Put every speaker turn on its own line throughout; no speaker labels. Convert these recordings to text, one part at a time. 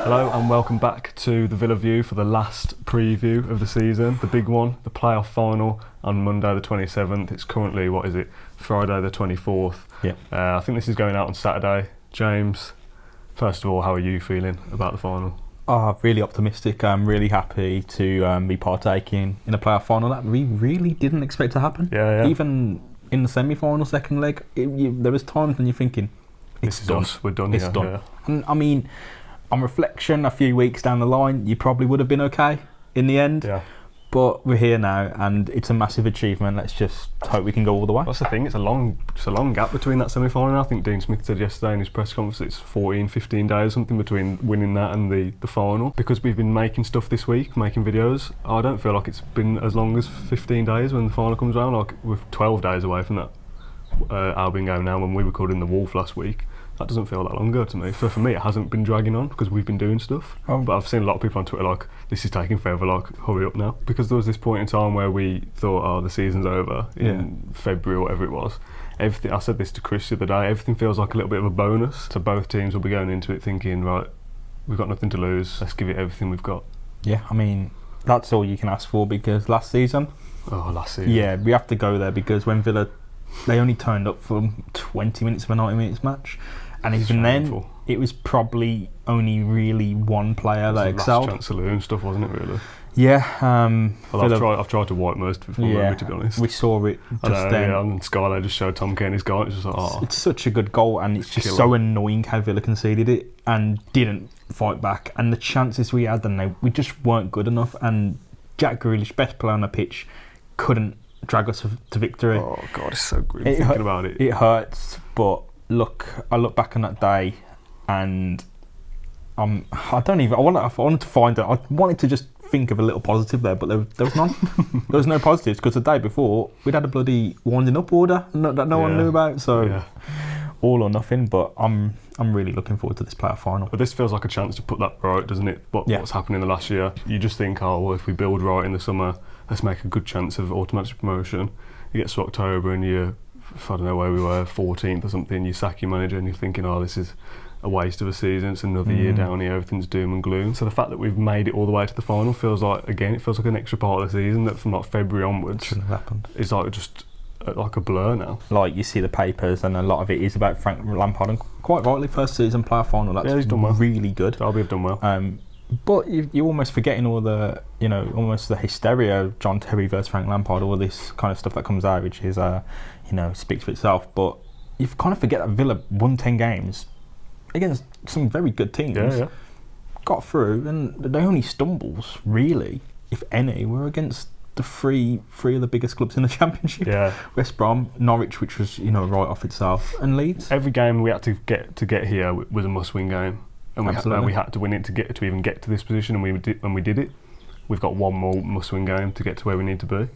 Hello and welcome back to the Villa View for the last preview of the season, the big one, the playoff final on Monday the 27th. It's currently, Friday the 24th.
Yeah.
I think this is going out on Saturday. James, first of all, how are you feeling about the final?
Really optimistic. I'm really happy to be partaking in a playoff final that we really didn't expect to happen.
Yeah.
Even in the semi-final second leg, there was times when you're thinking,
This is done. We're done.
It's done. Yeah. And I mean, on reflection, a few weeks down the line, you probably would have been okay in the end.
Yeah.
But we're here now, and it's a massive achievement. Let's just hope we can go all the way.
That's the thing. It's a long gap between that semi-final. I think Dean Smith said yesterday in his press conference it's 14, 15 days, something between winning that and the final. Because we've been making stuff this week, making videos. I don't feel like it's been as long as 15 days when the final comes around. Like we're 12 days away from that Albion game now. When we recorded in the Wolf last week, that doesn't feel that long ago to me. So for me, it hasn't been dragging on because we've been doing stuff. But I've seen a lot of people on Twitter like, this is taking forever, like, hurry up now. Because there was this point in time where we thought, the season's over in February or whatever it was. Everything, I said this to Chris the other day, everything feels like a little bit of a bonus. So both teams will be going into it thinking, right, we've got nothing to lose, let's give it everything we've got.
Yeah, I mean, that's all you can ask for because last season. Yeah, we have to go there because when Villa, they only turned up for 20 minutes of a 90 minutes match. And even then, it was probably only really one player that excelled.
Last chance saloon stuff, wasn't it, really?
Yeah.
I've tried to wipe most of it for me, to be honest.
We saw it just then.
Yeah, and Sky just showed Tom Kenny's goal. It's just like,
it's such a good goal, and it's just so annoying how Villa conceded it and didn't fight back. And the chances we had, we just weren't good enough. And Jack Grealish, best player on the pitch, couldn't drag us to victory.
Oh God, it's so grim thinking about it.
It hurts, but I look back on that day, and I wanted to find it. I wanted to just think of a little positive there, but there was none. There was no positives because the day before we'd had a bloody winding up order that no one knew about. So all or nothing. But I'm really looking forward to this playoff final.
But this feels like a chance to put that right, doesn't it? What's happened in the last year? You just think, if we build right in the summer, let's make a good chance of automatic promotion. You get to October and you're, I don't know where we were, 14th or something, you sack your manager and you're thinking, this is a waste of a season, it's another year down here, everything's doom and gloom. So the fact that we've made it all the way to the final feels like an extra part of the season that from like February onwards
shouldn't have happened.
It's like just like a blur now.
Like you see the papers and a lot of it is about Frank Lampard, and quite rightly, first season playoff final, that's
he's done well.
Really good.
Derby have done well.
But you're almost forgetting all the, almost the hysteria of John Terry versus Frank Lampard, all this kind of stuff that comes out, which is, speaks for itself. But you kind of forget that Villa won 10 games against some very good teams, got through, and the only stumbles, really, if any, were against the three of the biggest clubs in the Championship. Yeah. West Brom, Norwich, which was, right off itself, and Leeds.
Every game we had to get here was a must-win game. And we had to win it to even get to this position, and we did it. We've got one more must-win game to get to where we need to be.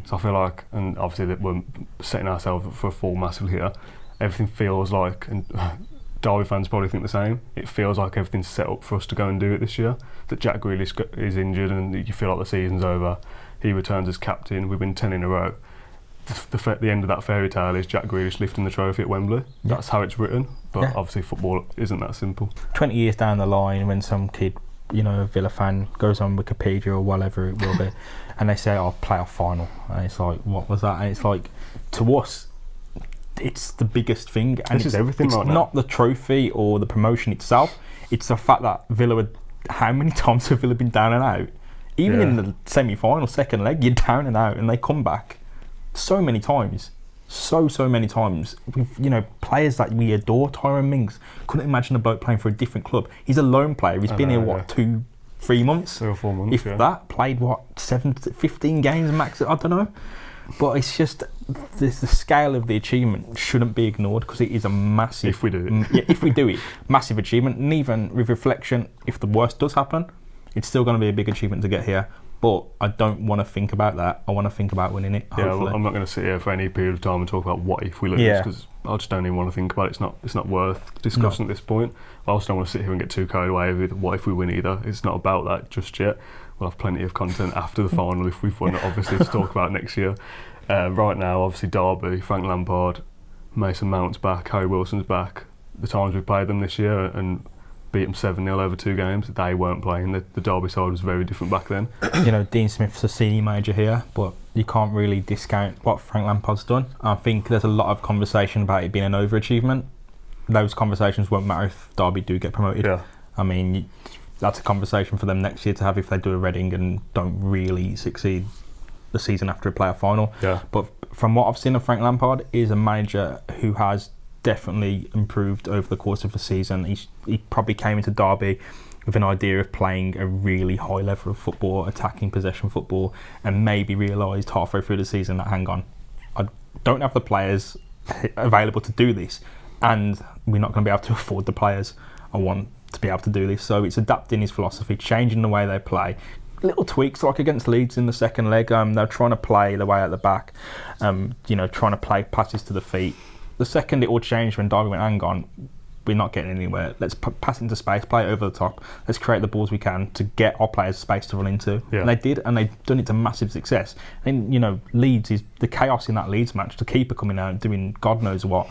So I feel like, and obviously that we're setting ourselves up for a fall massively here. Everything feels like, and Derby fans probably think the same, it feels like everything's set up for us to go and do it this year. That Jack Grealish is injured and you feel like the season's over. He returns as captain. We've win 10 in a row. The end of that fairy tale is Jack Grealish lifting the trophy at Wembley. That's how it's written, but obviously football isn't that simple.
20 years down the line, when some kid, a Villa fan, goes on Wikipedia or whatever it will be, and they say, playoff final, and it's like, what was that? And it's like, to us, it's the biggest thing, and
it's everything.
It's
right
not
now.
The trophy or the promotion itself. It's the fact that how many times have Villa been down and out? Even in the semi-final, second leg, you're down and out, and they come back. So many times, so many times. With players that we adore. Tyrone Mings, couldn't imagine a bloke playing for a different club. He's a lone player. He's been here 2-3 months,
3 or 4 months.
If that, played 15 games max. I don't know, but it's just the scale of the achievement shouldn't be ignored because it is a massive.
If we do it,
if we do it, massive achievement. And even with reflection, if the worst does happen, it's still going to be a big achievement to get here. But I don't want to think about that. I want to think about winning it.
Yeah, well, I'm not going to sit here for any period of time and talk about what if we lose because I just don't even want to think about it. It's not worth discussing at this point. I also don't want to sit here and get too carried away with what if we win either. It's not about that just yet. We'll have plenty of content after the final if we've won it, obviously, to talk about next year. Right now, obviously, Derby, Frank Lampard, Mason Mount's back, Harry Wilson's back. The times we've played them this year and beat them 7-0 over 2 games. They weren't playing. The Derby side was very different back then.
Dean Smith's a senior manager here, but you can't really discount what Frank Lampard's done. I think there's a lot of conversation about it being an overachievement. Those conversations won't matter if Derby do get promoted.
Yeah.
I mean, that's a conversation for them next year to have if they do a Reading and don't really succeed the season after a playoff final.
Yeah.
But from what I've seen of Frank Lampard, is a manager who has definitely improved over the course of the season. He probably came into Derby with an idea of playing a really high level of football, attacking possession football, and maybe realised halfway through the season that, hang on, I don't have the players available to do this, and we're not going to be able to afford the players I want to be able to do this. So it's adapting his philosophy, changing the way they play. Little tweaks, like against Leeds in the second leg. They're trying to play the way at the back, trying to play passes to the feet. The second it all changed when Derby went, hang on, we're not getting anywhere. Let's pass into space, play it over the top. Let's create the balls we can to get our players space to run into.
Yeah.
And they did, and they've done it to massive success. And, Leeds is the chaos in that Leeds match, the keeper coming out doing God knows what.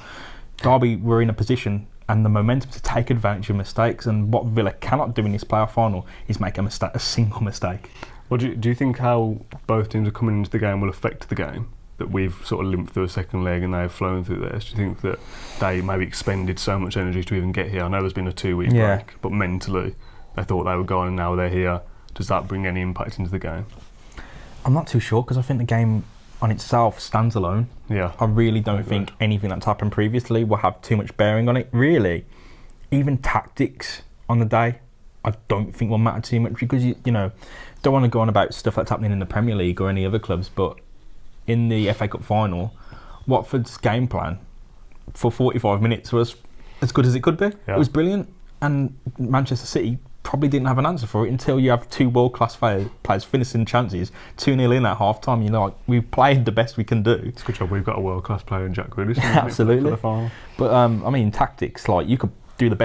Derby were in a position and the momentum to take advantage of mistakes, and what Villa cannot do in this playoff final is make a single mistake.
Well, do you think how both teams are coming into the game will affect the game? That we've sort of limped through a second leg and they've flown through theirs. Do you think that they maybe expended so much energy to even get here? I know there's been a 2-week break, but mentally they thought they were gone and now they're here. Does that bring any impact into the game?
I'm not too sure, because I think the game on itself stands alone.
Yeah.
I really don't think anything that's happened previously will have too much bearing on it. Really, even tactics on the day, I don't think will matter too much, because you don't want to go on about stuff that's happening in the Premier League or any other clubs, but in the FA Cup final, Watford's game plan for 45 minutes was as good as it could be.
Yeah.
It was brilliant, and Manchester City probably didn't have an answer for it until you have 2 world-class players finishing chances, 2-0 in at half-time. We've played the best we can do.
It's a good job we've got a world-class player in Jack Grealish.
Absolutely.
For the final.
But tactics, you could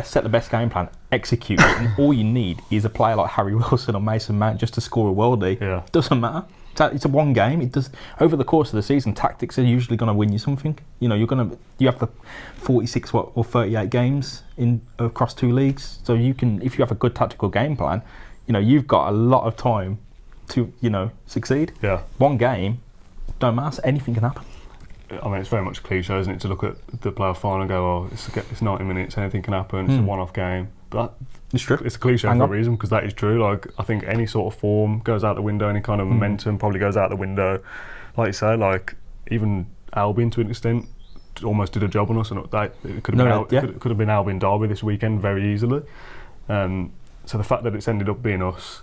set the best game plan, execute it, and all you need is a player like Harry Wilson or Mason Mount just to score a worldie.
Yeah.
Doesn't matter. It's a one game. It does. Over the course of the season, tactics are usually going to win you something. You have the 46 or 38 games across 2 leagues. So you can, if you have a good tactical game plan, you've got a lot of time to succeed.
Yeah. One
game, don't matter. Anything can happen.
I mean, it's very much a cliche, isn't it, to look at the playoff final and go, oh, it's 90 minutes, anything can happen, it's a one-off game. But
it's true.
It's a cliche for a reason, because that is true. I think any sort of form goes out the window, any kind of momentum probably goes out the window. Like you say, even Albion to an extent almost did a job on us, and it could have been Albion Derby this weekend very easily. So the fact that it's ended up being us,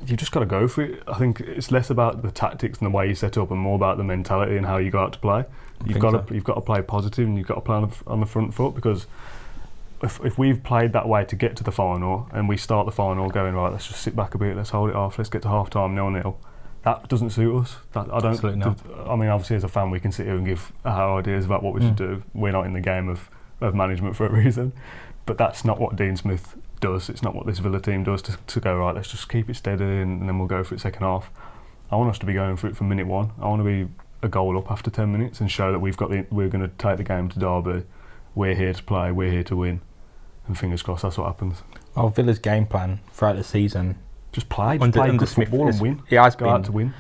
you just got to go for it. I think it's less about the tactics and the way you set up, and more about the mentality and how you go out to play. You've got to play positive, and you've got to play on the front foot, because if we've played that way to get to the final, and we start the final going, right, let's just sit back a bit, let's hold it off, let's get to half time 0-0, that doesn't suit us. Absolutely not. I mean, obviously as a fan we can sit here and give our ideas about what we should do. We're not in the game of management for a reason, but that's not what Dean Smith does. It's not what this Villa team does to go, right, let's just keep it steady and then we'll go for it second half. I want us to be going for it from minute 1. I want to be a goal up after 10 minutes and show that we're going to take the game to Derby. We're here to play, we're here to win, and fingers crossed that's what happens.
Well, Villa's game plan throughout the season,
just play good football and win.
It has
go out to win.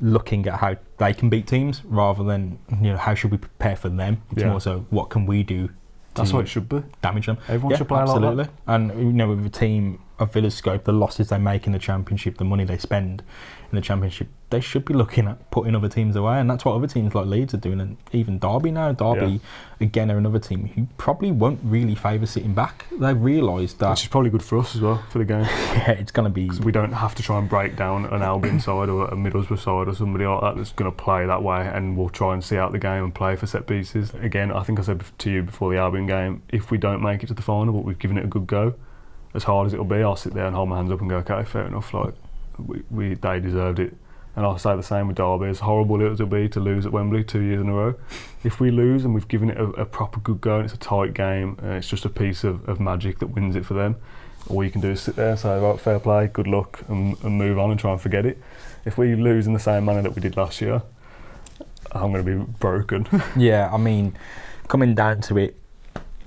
Looking at how they can beat teams rather than how should we prepare for them. It's more so what can we do.
That's what it should be.
Damage them.
Everyone should play
absolutely.
like that.
And with a team of Villa's scope, the losses they make in the Championship, the money they spend in the Championship, they should be looking at putting other teams away, and that's what other teams like Leeds are doing, and even Derby now. Derby again are another team who probably won't really favour sitting back. They've realised that,
which is probably good for us as well for the game.
Yeah, it's going to be,
because we don't have to try and break down an Albion side or a Middlesbrough side or somebody like that that's going to play that way, and we'll try and see out the game and play for set pieces. Again, I think I said to you before the Albion game, if we don't make it to the final but we've given it a good go, as hard as it'll be, I'll sit there and hold my hands up and go, okay, fair enough, they deserved it. And I'll say the same with Derby. As horrible it will be to lose at Wembley 2 years in a row, if we lose and we've given it a proper good go and it's a tight game, it's just a piece of magic that wins it for them, all you can do is sit there and say, right, fair play, good luck, and move on and try and forget it. If we lose in the same manner that we did last year, I'm going to be broken.
Yeah, I mean, coming down to it,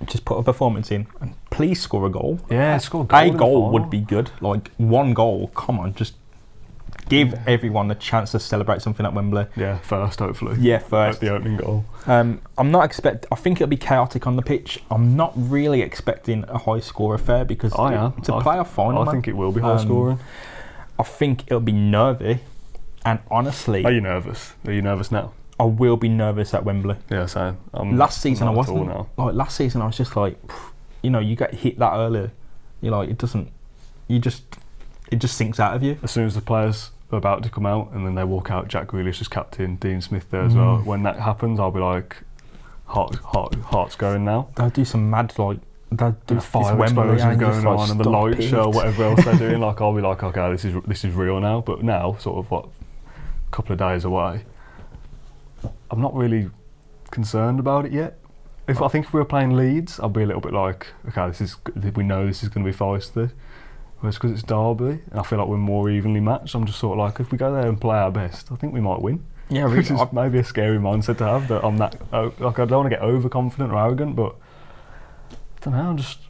just put a performance in and please score a goal.
Yeah, score a goal.
A
in the
goal
final.
would be good. Like, one goal, come on, just give everyone the chance to celebrate something at Wembley.
Yeah, first, hopefully.
Yeah, first.
At the opening goal.
I'm not I think it'll be chaotic on the pitch. I'm not really expecting a high score affair because
I am.
it's a playoff final.
I think it will be high scoring.
I think it'll be nervy, and honestly,
Are you nervous? Are you nervous now?
I will be nervous at Wembley.
Yeah, same.
Last season I
not at all
wasn't.
now.
Like last season I was just like, you get hit that early, you're like, it just sinks out of you.
As soon as the players are about to come out and then they walk out, Jack Grealish is captain, Dean Smith there as well. When that happens, I'll be like, heart's going now.
They'll do some mad they'll do
The fire explosions going on and the light show, whatever else they're doing. Like, I'll be like, okay, this is real now. But now, sort of a couple of days away, I'm not really concerned about it yet. I think if we were playing Leeds, I'd be a little bit like, okay, we know this is going to be feisty. Whereas because it's Derby, and I feel like we're more evenly matched, I'm just sort of like, if we go there and play our best, I think we might win.
Yeah, really.
Which is maybe a scary mindset to have, that I'm that, like, I don't want to get overconfident or arrogant, but I don't know, I just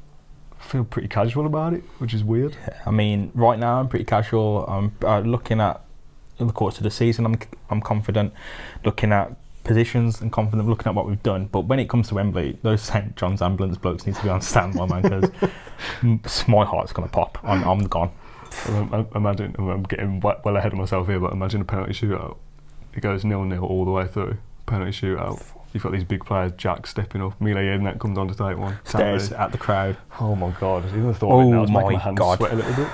feel pretty casual about it, which is weird.
Yeah, I mean, right now I'm pretty casual. I'm looking at in the course of the season, I'm confident. Looking at positions and confident, looking at what we've done. But when it comes to Wembley, those St John's ambulance blokes need to be on standby, man, because my heart's gonna pop. I'm gone.
Imagine, I'm getting well ahead of myself here, but imagine a penalty shootout. It goes 0-0 all the way through. Penalty shootout. You've got these big players, Jack stepping up. Mile Jedinak comes on to take one.
Stares at the crowd.
Oh my God! Even the thought of it now is making my hands sweat a little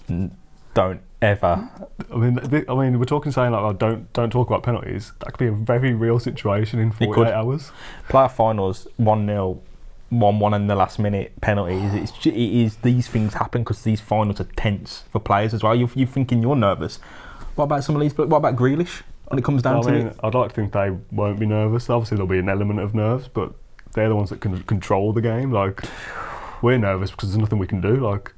bit.
Don't ever.
I mean, we're talking saying like, oh, don't talk about penalties. That could be a very real situation in 48 hours.
Playoff finals, 1-0, 1-1 in the last minute, penalties. It is these things happen because these finals are tense for players as well. You're thinking you're nervous. What about some of these? What about Grealish? When it comes down to it,
I'd like to think they won't be nervous. Obviously, there'll be an element of nerves, but they're the ones that can control the game. Like, we're nervous because there's nothing we can do. Like,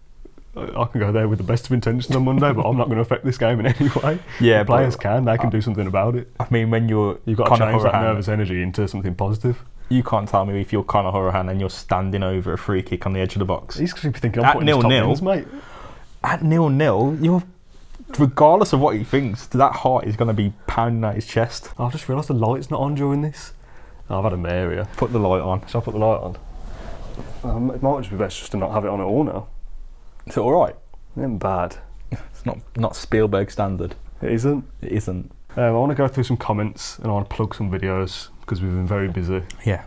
I can go there with the best of intentions on Monday, but I'm not going to affect this game in any way. Yeah, the players can. They can do something about it.
I mean, when you've
got to change that nervous energy into something positive.
You can't tell me if you're Conor Hourihane and you're standing over a free kick on the edge of the box.
He's going to be thinking, I'm putting his top wins, mate.
At 0-0, you're, regardless of what he thinks, that heart is going to be pounding at his chest.
I've just realised the light's not on during this. I've had a mare here.
Put the light on.
Shall I put the light on? It might just be best just to not have it on at all now.
Is it alright?
It ain't bad.
It's not Spielberg standard.
It isn't?
It isn't.
I want to go through some comments and I want to plug some videos because we've been very busy.
Yeah.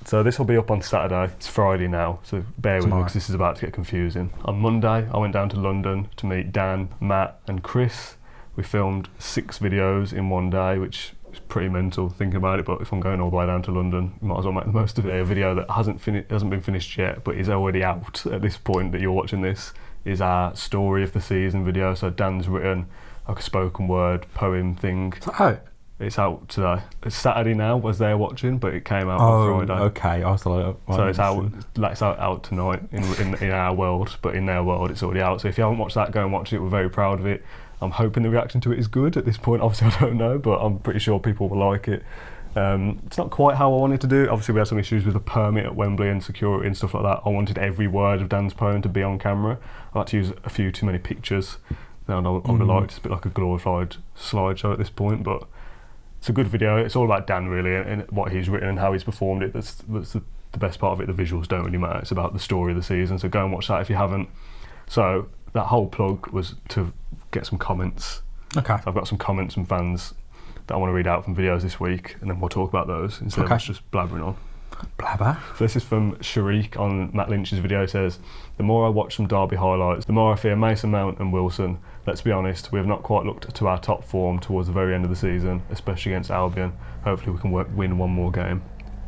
So this will be up on Saturday. It's Friday now, so bear with me because this is about to get confusing. On Monday, I went down to London to meet Dan, Matt and Chris. We filmed 6 videos in one day, which is pretty mental thinking about it, but if I'm going all the way down to London, you might as well make the most of it. A video that hasn't been finished yet, but is already out at this point that you're watching this, is our story of the season video. So Dan's written like a spoken word poem thing.
Oh.
It's out today. It's Saturday now, as they're watching, but it came out on Friday.
Okay. I was like,
so it's out. Like, it's out tonight in our world, but in their world, it's already out. So if you haven't watched that, go and watch it. We're very proud of it. I'm hoping the reaction to it is good. At this point, obviously, I don't know, but I'm pretty sure people will like it. It's not quite how I wanted to do it. Obviously, we had some issues with the permit at Wembley and security and stuff like that. I wanted every word of Dan's poem to be on camera. I had to use a few too many pictures. I would have liked it's a bit like a glorified slideshow at this point, but it's a good video. It's all about Dan really and what he's written and how he's performed it. That's the best part of it. The visuals don't really matter. It's about the story of the season. So go and watch that if you haven't. So that whole plug was to get some comments.
Okay.
So I've got some comments from fans that I want to read out from videos this week, and then we'll talk about those instead of us just blabbering on.
Blabber.
So this is from Sharik on Matt Lynch's video. It says, the more I watch some Derby highlights, the more I fear Mason Mount and Wilson. Let's be honest, we have not quite looked to our top form towards the very end of the season, especially against Albion. Hopefully we can win one more game.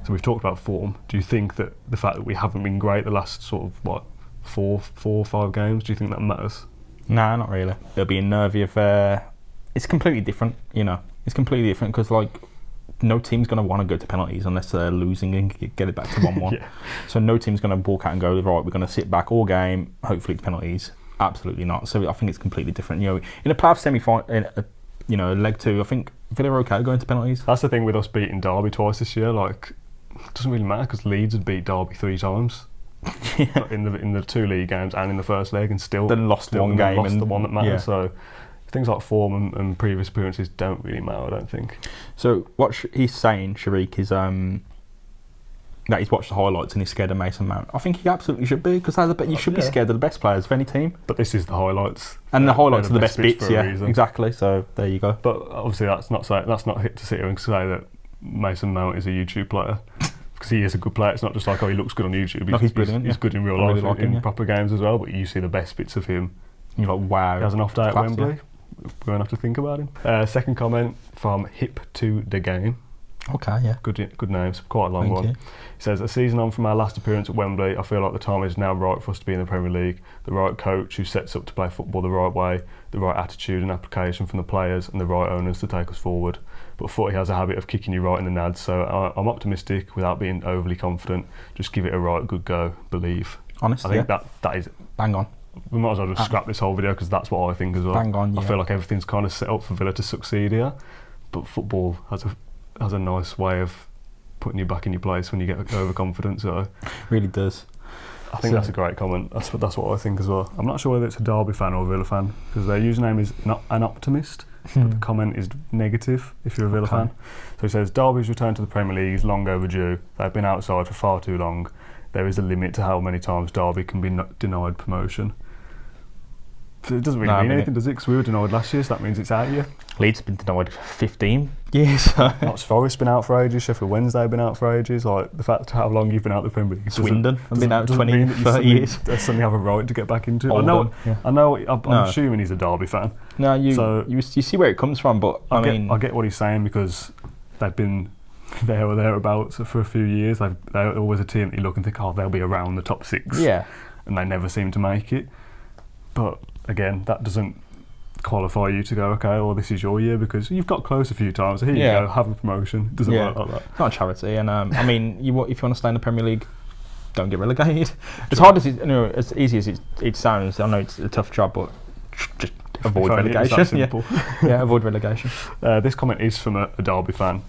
So we've talked about form. Do you think that the fact that we haven't been great the last sort of, 4 or 5 games, do you think that matters?
Nah, not really. It'll be a nervy affair. It's completely different, It's completely different because, no team's going to want to go to penalties unless they're losing and get it back to 1-1. Yeah. So no team's going to walk out and go, right, we're going to sit back all game, hopefully it's penalties. Absolutely not. So I think it's completely different. In a playoff semi-final, leg 2, I think Villa are okay going to penalties.
That's the thing with us beating Derby twice this year. It doesn't really matter because Leeds had beat Derby 3 times. in the 2 league games and in the first leg, and still
then lost one game
lost
and
the one that matters.
yeah.
So things like form and previous appearances don't really matter, I don't think.
So what he's saying, Sharik, is that he's watched the highlights and he's scared of Mason Mount. I think he absolutely should be, because you should be scared of the best players of any team.
But this is the highlights,
and the highlights are the best bits.
for a
Yeah,
reason.
exactly. So there you go.
But obviously that's not hit to sit here and say that Mason Mount is a YouTube player, because he is a good player. It's not just like, oh, he looks good on YouTube.
No, he's brilliant.
He's good in real life, in proper games as well. But you see the best bits of him.
You're like, wow.
He has an off day at
Class,
Wembley. We're going to have to think about him. Second comment from Hip to the Game.
Okay, yeah.
Good names, quite a long one.
Thank you.
He says, a season on from our last appearance at Wembley, I feel like the time is now right for us to be in the Premier League. The right coach who sets up to play football the right way, the right attitude and application from the players, and the right owners to take us forward. But footy has a habit of kicking you right in the nads, so I'm optimistic without being overly confident. Just give it a right good go, believe.
Honestly,
I think that is...
Bang on.
We might as well just scrap this whole video, because that's what I think as well.
Bang on, yeah.
I feel like everything's kind of set up for Villa to succeed here, but football has a nice way of putting you back in your place when you get overconfident. So
really does.
I think that's a great comment. That's what I think as well. I'm not sure whether it's a Derby fan or a Villa fan, because their username is not an optimist, but the comment is negative if you're a Villa fan. So he says, Derby's return to the Premier League is long overdue. They've been outside for far too long. There is a limit to how many times Derby can be denied promotion. So it doesn't really mean anything, does it? Because we were denied last year, so that means it's out here.
Leeds have been denied 15 years.
Notts Forest been out for ages. Sheffield Wednesday have been out for ages. Like, the fact how long you've been out the Premier League.
Swindon have been out 20, 30 years.
They suddenly have a right to get back into it.
Oldham,
I'm assuming he's a Derby fan.
No, you see where it comes from, but
I get what he's saying, because they've been there or thereabouts for a few years. They're always a team that you look and think, oh, they'll be around the top 6.
Yeah.
And they never seem to make it. But again, that doesn't qualify you to go, okay, well, this is your year, because you've got close a few times. So here you go, have a promotion. It doesn't work like that.
It's not a charity, and I mean, if you want to stay in the Premier League, don't get relegated. As hard as as easy as it sounds, I know it's a tough job, but just avoid relegation. Avoid relegation.
This comment is from a Derby fan,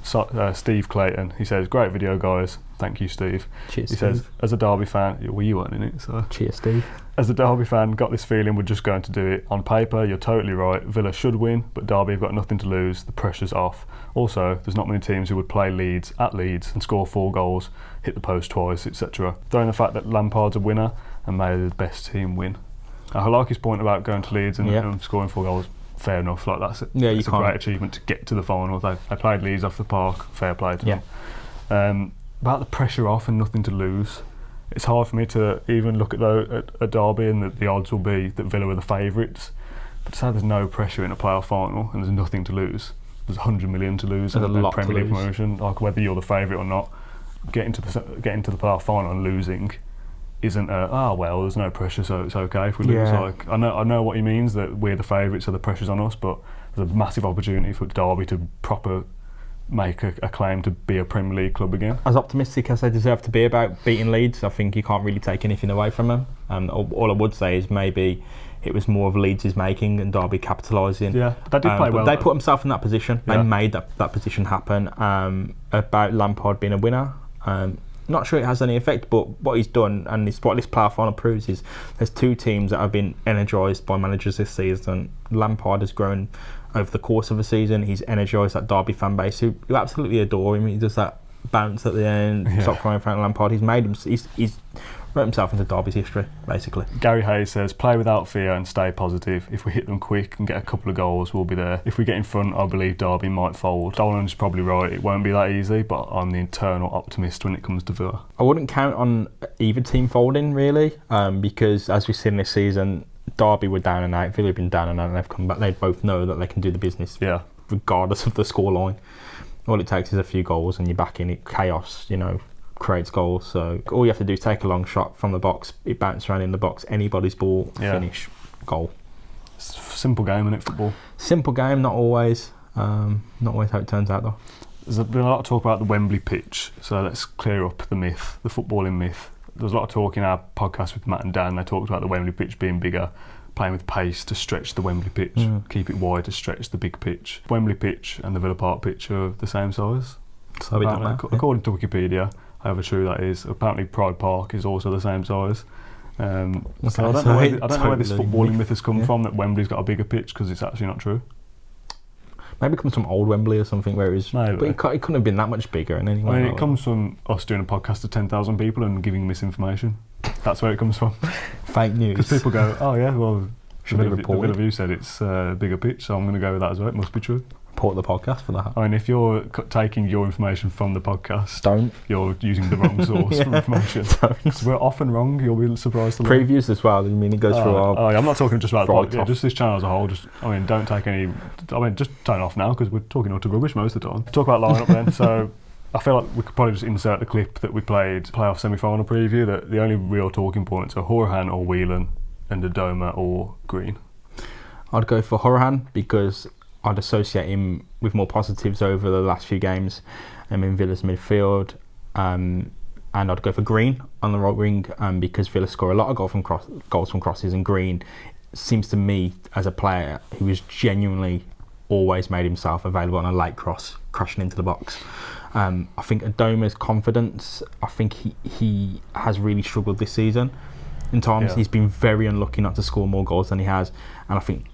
Steve Clayton. He says, great video, guys. Thank you, Steve.
Cheers,
Steve. Says, as a Derby fan, well, you weren't in it, so...
Cheers, Steve.
As a Derby fan, got this feeling we're just going to do it. On paper, you're totally right. Villa should win, but Derby have got nothing to lose. The pressure's off. Also, there's not many teams who would play Leeds at Leeds and score 4 goals, hit the post twice, etc. Throwing the fact that Lampard's a winner and may the best team win. I like his point about going to Leeds and scoring 4 goals. Fair enough. Like that's a great achievement to get to the final. They played Leeds off the park. Fair play to them. About the pressure off and nothing to lose. It's hard for me to even look at a Derby and that the odds will be that Villa are the favourites. But to say there's no pressure in a playoff final and there's nothing to lose, there's 100 million to lose in a Premier League promotion. Like whether you're the favourite or not, getting to the playoff final and losing isn't well, there's no pressure, so it's okay if we lose. Like I know what he means, that we're the favourites, so the pressure's on us, but there's a massive opportunity for Derby to make a claim to be a Premier League club again.
As optimistic as they deserve to be about beating Leeds, I think you can't really take anything away from them. All I would say is maybe it was more of Leeds' making and Derby capitalising.
Yeah, they did play well.
They put themselves in that position. They made that position happen. About Lampard being a winner, not sure it has any effect, but what he's done, and what this playoff final proves, is there's 2 teams that have been energised by managers this season. Lampard has grown over the course of the season. He's energised that Derby fan base who absolutely adore him. He does that bounce at the end, stop crying Frank Lampard. He's wrote himself into Derby's history, basically.
Gary Hayes says, play without fear and stay positive. If we hit them quick and get a couple of goals, we'll be there. If we get in front, I believe Derby might fold. Dolan's probably right, it won't be that easy, but I'm the eternal optimist when it comes to Villa.
I wouldn't count on either team folding, really, because as we've seen this season, Derby were down and out, Villa have been down and out, and they've come back. They both know that they can do the business, regardless of the scoreline. All it takes is a few goals and you're back in it. Chaos, creates goals. So all you have to do is take a long shot from the box, it bounces around in the box, anybody's ball, finish, goal.
Simple game, isn't it, football?
Simple game, not always. Not always how it turns out, though.
There's been a lot of talk about the Wembley pitch, so let's clear up the myth, the footballing myth. There was a lot of talk in our podcast with Matt and Dan. They talked about the Wembley pitch being bigger, playing with pace to stretch the Wembley pitch, keep it wide to stretch the big pitch. Wembley pitch and the Villa Park pitch are the same size.
So we don't know.
According to Wikipedia, however true that is. Apparently Pride Park is also the same size. So I don't know where this footballing myth has come from, that Wembley's got a bigger pitch, because it's actually not true.
Maybe it comes from old Wembley or something, where it was.
Maybe.
But it couldn't have been that much bigger in any way.
I mean, it comes from us doing a podcast to 10,000 people and giving misinformation. That's where it comes from.
Fake news.
Because people go, oh yeah, well,
Should
the
be
Villa
reported.
View said it's a bigger pitch, so I'm going to go with that as well. It must be true.
Report the podcast for that.
I mean, if you're taking your information from the podcast,
Don't.
you're using the wrong source for information. Because we're often wrong, you'll be surprised to learn.
Previews as well. I mean, it goes through our.
I'm not talking just about the
Right
podcast, just this channel as a whole. Don't take any. Just turn it off now, because we're talking utter rubbish most of the time. Talk about lineup then. So I feel like we could probably just insert the clip that we played playoff semi-final preview. That the only real talking points are Horahan or Whelan, and Adoma or Green.
I'd go for Horahan because I'd associate him with more positives over the last few games in Villa's midfield. And I'd go for Green on the right wing because Villa score a lot of goals from crosses, and Green seems to me as a player who has genuinely always made himself available on a late cross, crashing into the box. I think Adoma's confidence, I think he has really struggled this season. In times he's been very unlucky not to score more goals than he has, and I think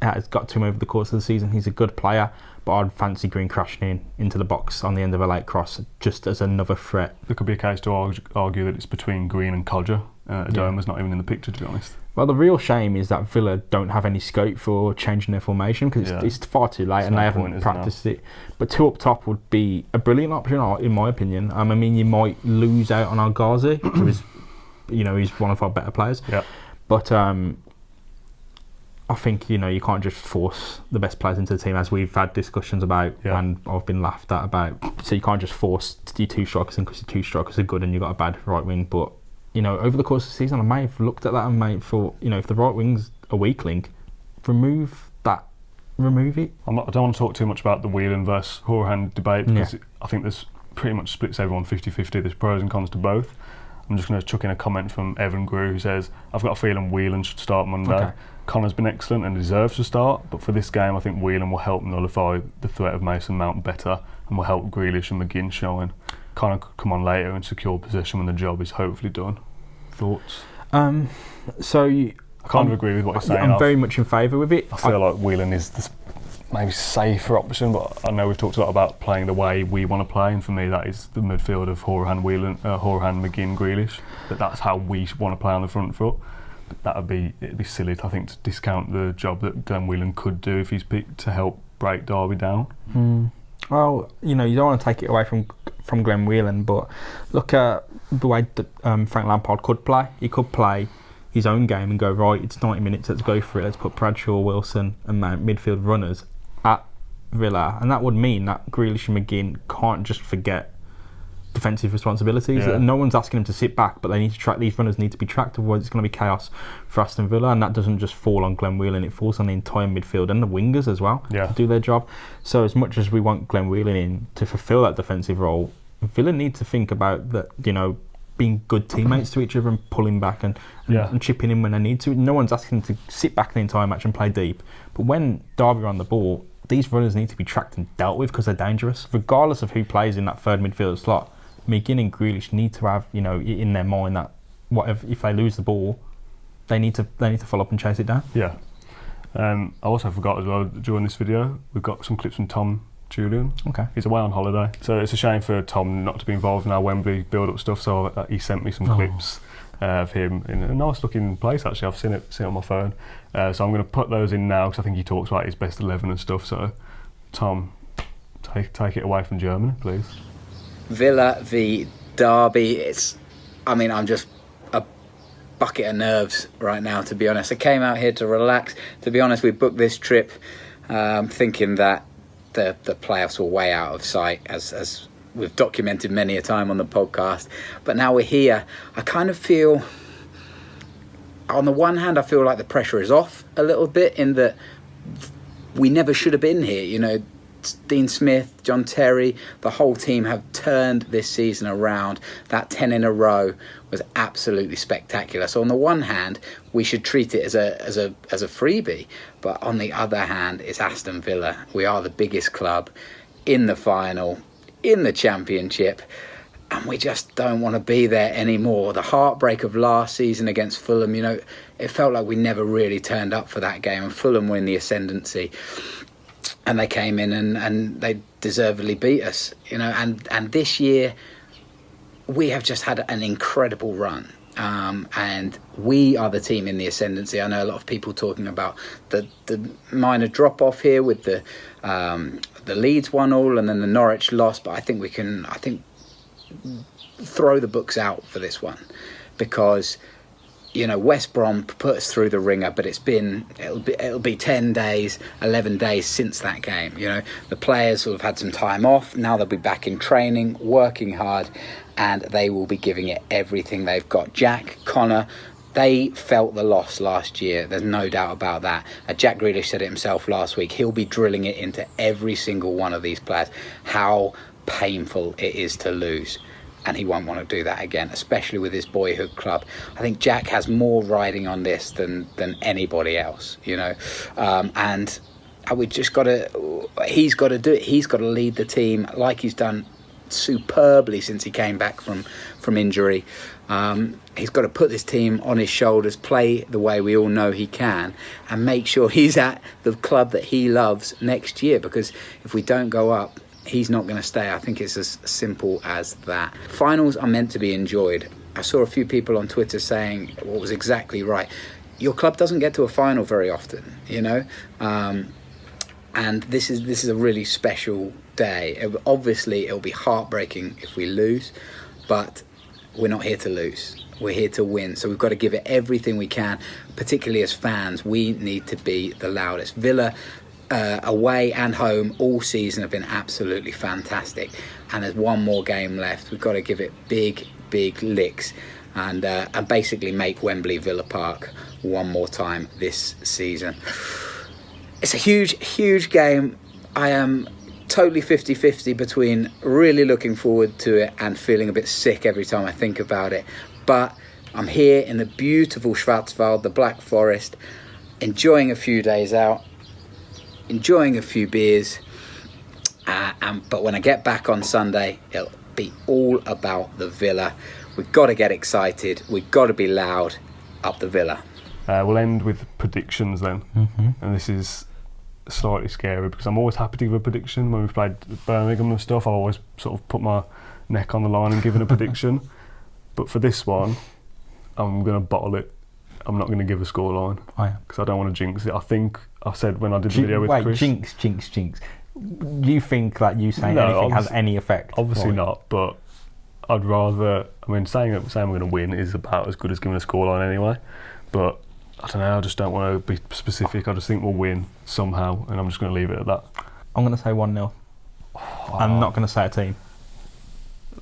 it has got to him over the course of the season. He's a good player, but I'd fancy Green crashing into the box on the end of a late cross just as another threat.
There could be a case to argue that it's between Green and Codger. Adoma's not even in the picture, to be honest.
Well, the real shame is that Villa don't have any scope for changing their formation, because it's far too late and they haven't practiced it. But two up top would be a brilliant option, in my opinion. I mean, you might lose out on Al-Ghazi, who is, he's one of our better players.
Yeah.
But I think, you can't just force the best players into the team, as we've had discussions about and I've been laughed at about. So you can't just force your two strikers in, because your two strikers are good and you've got a bad right wing. But, over the course of the season, I may have looked at that and may have thought, if the right wing's a weakling, remove it.
I don't want to talk too much about the Whelan versus Horahan debate, because I think there's pretty much splits everyone 50-50. There's pros and cons to both. I'm just going to chuck in a comment from Evan Grew, who says, I've got a feeling Whelan should start Monday. Okay. Connor's been excellent and deserves to start, but for this game I think Whelan will help nullify the threat of Mason Mount better, and will help Grealish and McGinn shine. Connor could come on later and secure possession when the job is hopefully done. Thoughts? I kind of agree with what he's saying.
I'm very much in favour with it.
I feel like Whelan is the maybe safer option, but I know we've talked a lot about playing the way we want to play, and for me that is the midfield of Horahan, McGinn, Grealish. That's how we want to play on the front foot. But it'd be silly, I think, to discount the job that Glenn Whelan could do if he's picked to help break Derby down.
Well, you don't want to take it away from Glenn Whelan, but look at the way that Frank Lampard could play. He could play his own game and go, right, it's 90 minutes, let's go for it, let's put Bradshaw, Wilson and Mount midfield runners at Villa, and that would mean that Grealish and McGinn can't just forget defensive responsibilities. No one's asking them to sit back, but they need to track. These runners need to be tracked, otherwise it's going to be chaos for Aston Villa, and that doesn't just fall on Glenn Whelan, it falls on the entire midfield and the wingers as well to do their job. So as much as we want Glenn Whelan in to fulfil that defensive role, Villa need to think about that, being good teammates to each other and pulling back and chipping in when they need to. No one's asking them to sit back the entire match and play deep, but when Derby are on the ball, these runners need to be tracked and dealt with, because they're dangerous regardless of who plays in that third midfield slot. McGinn and Grealish need to have, in their mind that whatever, if they lose the ball, they need to follow up and chase it down. Yeah.
I also forgot as well, during this video, we've got some clips from Tom Julian.
Okay.
He's away on holiday, so it's a shame for Tom not to be involved in our Wembley build-up stuff. So he sent me some clips of him in a nice-looking place. Actually, I've seen it on my phone. So I'm going to put those in now, because I think he talks about his best 11 and stuff. So, Tom, take it away from Germany, please.
Villa v Derby. I'm just a bucket of nerves right now, to be honest. I came out here to relax. To be honest, we booked this trip thinking that the playoffs were way out of sight, as we've documented many a time on the podcast. But now we're here. I kind of feel, on the one hand, I feel like the pressure is off a little bit, in that we never should have been here. Dean Smith, John Terry, the whole team have turned this season around. That 10 in a row was absolutely spectacular. So on the one hand, we should treat it as a freebie, but on the other hand, it's Aston Villa. We are the biggest club in the final, in the Championship, and we just don't want to be there anymore. The heartbreak of last season against Fulham, it felt like we never really turned up for that game, and Fulham were in the ascendancy, and they came in and they deservedly beat us, and this year we have just had an incredible run. And we are the team in the ascendancy. I know a lot of people talking about the minor drop off here with the Leeds 1-1 and then the Norwich loss, but I think throw the books out for this one, because West Brom put us through the ringer, but it'll be 10 days, 11 days since that game. The players will have had some time off. Now they'll be back in training, working hard, and they will be giving it everything they've got. Jack, Connor, they felt the loss last year. There's no doubt about that. Jack Grealish said it himself last week. He'll be drilling it into every single one of these players, how painful it is to lose. And he won't want to do that again, especially with his boyhood club. I think Jack has more riding on this than anybody else, and we just he's got to do it. He's got to lead the team like he's done superbly since he came back from injury. He's got to put this team on his shoulders, play the way we all know he can, and make sure he's at the club that he loves next year, because if we don't go up, he's not going to stay. I think it's as simple as that. Finals are meant to be enjoyed. I saw a few people on Twitter saying what was exactly right. Your club doesn't get to a final very often, and this is a really special day. Obviously, it'll be heartbreaking if we lose, but we're not here to lose. We're here to win. So we've got to give it everything we can, particularly as fans. We need to be the loudest. Villa, away and home all season, have been absolutely fantastic, and there's one more game left. We've got to give it big licks and basically make Wembley Villa Park one more time this season. It's a huge game. I am totally 50-50 between really looking forward to it and feeling a bit sick every time I think about it, but I'm here in the beautiful Schwarzwald, the Black Forest, enjoying a few days out, enjoying a few beers, but when I get back on Sunday, it'll be all about the Villa. We've got to get excited, we've got to be loud, up the Villa.
We'll end with predictions then, and this is slightly scary because I'm always happy to give a prediction. When we've played Birmingham and stuff, I always sort of put my neck on the line and given a prediction, but for this one I'm going to bottle it. I'm not going to give a scoreline because I don't want to jinx it. I think I said when I did the video with Chris...
jinx. You think that you saying anything has any effect?
Obviously not, but I'd rather... saying we're going to win is about as good as giving a scoreline anyway, but I don't know, I just don't want to be specific. I just think we'll win somehow, and I'm just going to leave it at that.
I'm going to say 1-0. I'm not going to say a team.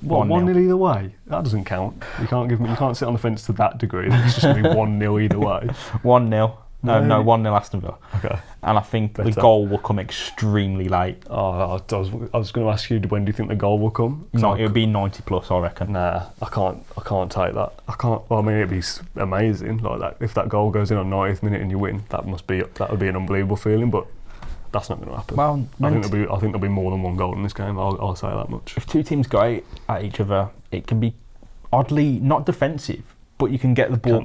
What, 1-0 either way? That doesn't count. You can't sit on the fence to that degree. It's just going to be 1-0 either way.
1-0. No, 1-0 Aston Villa.
Okay.
And I think the goal will come extremely late.
I was going to ask you, when do you think the goal will come?
No, it'll be 90 plus, I reckon.
Nah, I can't take that. I can't. Well, it'd be amazing. Like that, if that goal goes in on 90th minute and you win, that would be an unbelievable feeling. But that's not going to happen.
Well,
I think there'll be more than one goal in this game. I'll say that much.
If two teams go at each other, it can be oddly not defensive, but you can get the ball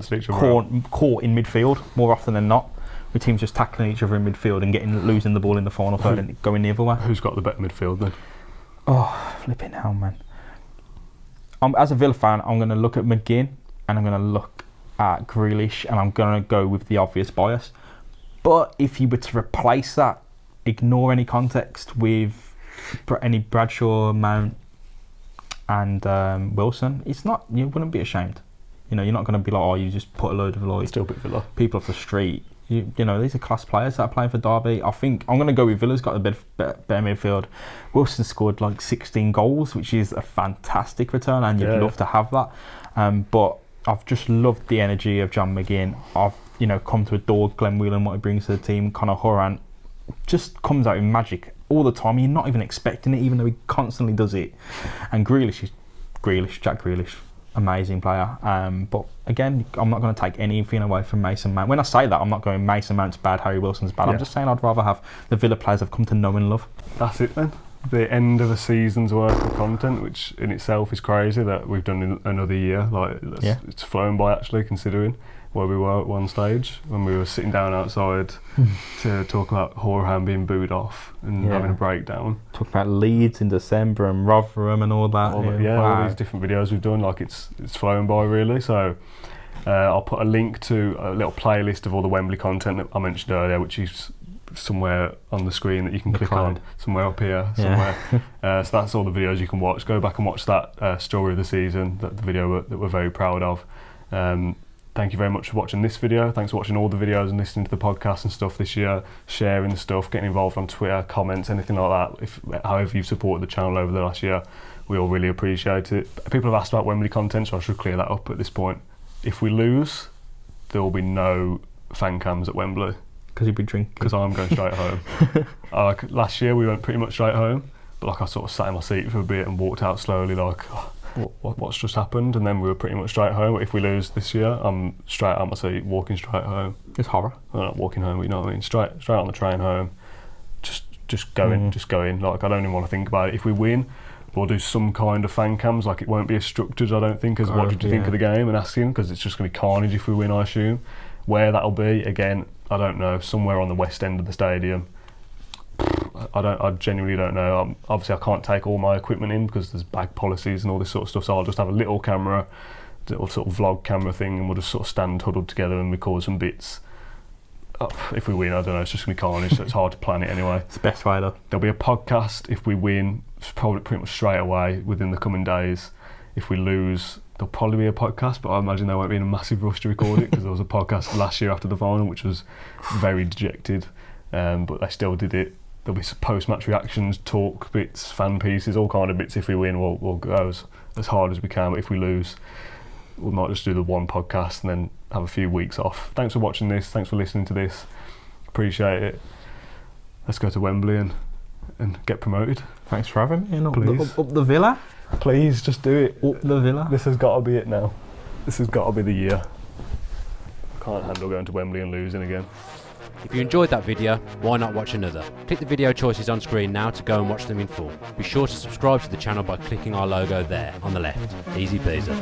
caught in midfield more often than not, with teams just tackling each other in midfield and losing the ball in the final third and going the other way.
Who's got the better midfield then?
Oh, flipping hell, man. As a Villa fan, I'm going to look at McGinn and I'm going to look at Grealish, and I'm going to go with the obvious bias. But if you were to replace that, ignore any context with any Bradshaw, Mount and Wilson, you wouldn't be ashamed. You're not going to be like, you just put a load of
still a bit Villa
people off the street. These are class players that are playing for Derby. I think I'm going to go with Villa's got a better midfield. Wilson scored 16 goals, which is a fantastic return, and you'd love to have that. But I've just loved the energy of John McGinn. I've come to adore Glenn Whelan, what he brings to the team. Conor Horan just comes out in magic all the time. You're not even expecting it, even though he constantly does it. And Jack Grealish, amazing player. But again, I'm not going to take anything away from Mason Mount. When I say that, I'm not going Mason Mount's bad, Harry Wilson's bad. I'm just saying I'd rather have the Villa players I've come to know and love.
That's it then. the end of a season's worth of content, which in itself is crazy that we've done in another year. Like, it's flown by actually, considering where we were at one stage when we were sitting down outside to talk about Horeham being booed off and having a breakdown.
Talk about Leeds in December and Rotherham and all that.
All these different videos we've done. Like, it's flown by really. So I'll put a link to a little playlist of all the Wembley content that I mentioned earlier, which is somewhere on the screen that you can click on, somewhere up here, somewhere. So that's all the videos you can watch. Go back and watch that story of the season, the video that we're very proud of. Thank you very much for watching this video. Thanks for watching all the videos and listening to the podcast and stuff this year, sharing the stuff, getting involved on Twitter, comments, anything like that. However you've supported the channel over the last year, we all really appreciate it. People have asked about Wembley content, so I should clear that up at this point. If we lose, there will be no fan cams at Wembley.
Because you'll be drinking.
Because I'm going straight home. Like, last year we went pretty much straight home, but like I sort of sat in my seat for a bit and walked out slowly, like, what's just happened? And then we were pretty much straight home. But if we lose this year, I'm straight out my seat, walking straight home.
It's horror.
I'm not walking home, you know what I mean? Straight on the train home. Just going, just going. Like, I don't even want to think about it. If we win, we'll do some kind of fan cams. Like, it won't be as structured, I don't think, as what did you think of the game and asking, because it's just going to be carnage if we win, I assume. Where that'll be, again, I don't know. Somewhere on the west end of the stadium. I genuinely don't know. Obviously, I can't take all my equipment in because there's bag policies and all this sort of stuff. So I'll just have a little camera, little sort of vlog camera thing, and we'll just sort of stand huddled together and record some bits. If we win, I don't know. It's just gonna be carnage. So it's hard to plan it anyway.
It's the best way though.
There'll be a podcast if we win, probably pretty much straight away within the coming days. If we lose, there'll probably be a podcast, but I imagine they won't be in a massive rush to record it because there was a podcast last year after the final, which was very dejected, but they still did it. There'll be some post-match reactions, talk bits, fan pieces, all kind of bits. If we win, we'll go as hard as we can, but if we lose, we might just do the one podcast and then have a few weeks off. Thanks for watching this, thanks for listening to this, appreciate it. Let's go to Wembley and get promoted.
Thanks for having me.
Please.
Up the Villa.
Please, just do it.
Up the Villa.
This has got to be it now. This has got to be the year. I can't handle going to Wembley and losing again.
If you enjoyed that video, why not watch another? Click the video choices on screen now to go and watch them in full. Be sure to subscribe to the channel by clicking our logo there on the left. Easy peasy.